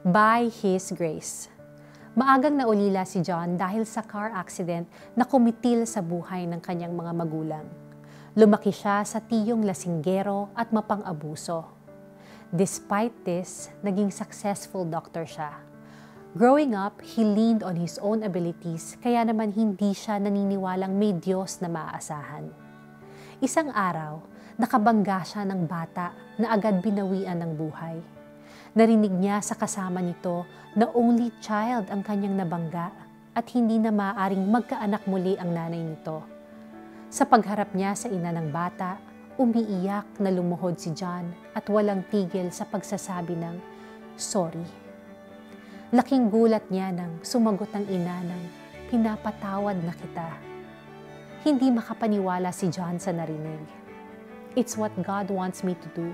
By His grace. Maagang naulila si John dahil sa car accident na kumitil sa buhay ng kanyang mga magulang. Lumaki siya sa tiyong lasinggero at mapang-abuso. Despite this, naging successful doctor siya. Growing up, he leaned on his own abilities kaya naman hindi siya naniniwalang may Diyos na maaasahan. Isang araw, nakabangga siya ng bata na agad binawian ng buhay. Narinig niya sa kasama nito na only child ang kanyang nabangga at hindi na maaaring magkaanak muli ang nanay nito. Sa pagharap niya sa ina ng bata, umiiyak na lumuhod si John at walang tigil sa pagsasabi ng sorry. Laking gulat niya nang sumagot ang ina ng pinapatawad na kita. Hindi makapaniwala si John sa narinig. It's what God wants me to do.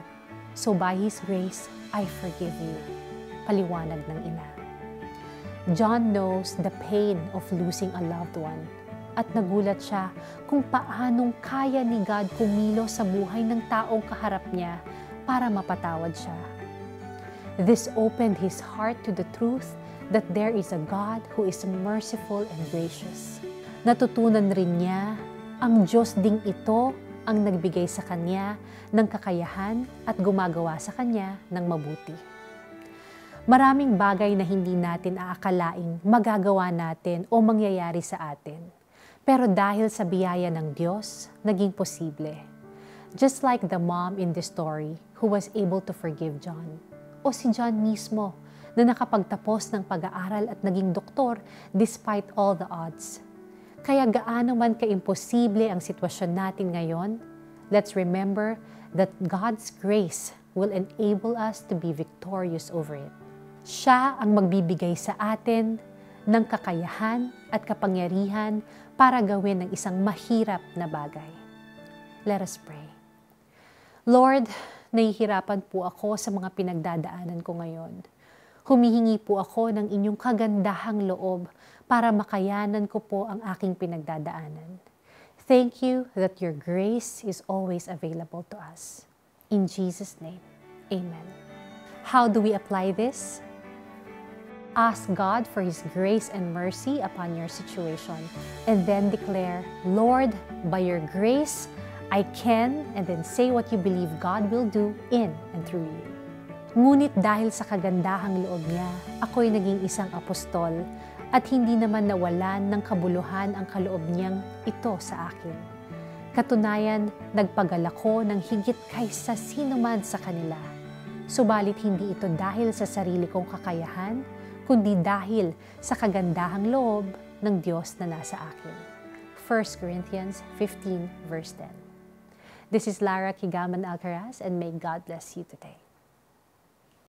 So by His grace, I forgive you. Paliwanag ng ina. John knows the pain of losing a loved one at nagulat siya kung paanong kaya ni God kumilos sa buhay ng taong kaharap niya para mapatawad siya. This opened his heart to the truth that there is a God who is merciful and gracious. Natutunan rin niya ang Diyos ding ito ang nagbigay sa kanya ng kakayahan at gumagawa sa kanya ng mabuti. Maraming bagay na hindi natin aakalaing magagawa natin o mangyayari sa atin. Pero dahil sa biyaya ng Diyos, naging posible. Just like the mom in the story who was able to forgive John. O si John mismo na nakapagtapos ng pag-aaral at naging doktor despite all the odds. Kaya gaano man kaimposible ang sitwasyon natin ngayon, let's remember that God's grace will enable us to be victorious over it. Siya ang magbibigay sa atin ng kakayahan at kapangyarihan para gawin ang isang mahirap na bagay. Let us pray. Lord, nahihirapan po ako sa mga pinagdadaanan ko ngayon. Humihingi po ako ng inyong kagandahang loob para makayanan ko po ang aking pinagdadaanan. Thank you that your grace is always available to us. In Jesus' name, amen. How do we apply this? Ask God for His grace and mercy upon your situation and then declare, Lord, by your grace, I can, and then say what you believe God will do in and through you. Ngunit dahil sa kagandahang loob niya, ako'y naging isang apostol at hindi naman nawalan ng kabuluhan ang kaloob niyang ito sa akin. Katunayan, nagpagal ako ng higit kaysa sino man sa kanila. Subalit hindi ito dahil sa sarili kong kakayahan, kundi dahil sa kagandahang loob ng Diyos na nasa akin. 1 Corinthians 15 verse 10. This is Lara Kigaman Alcaraz and may God bless you today.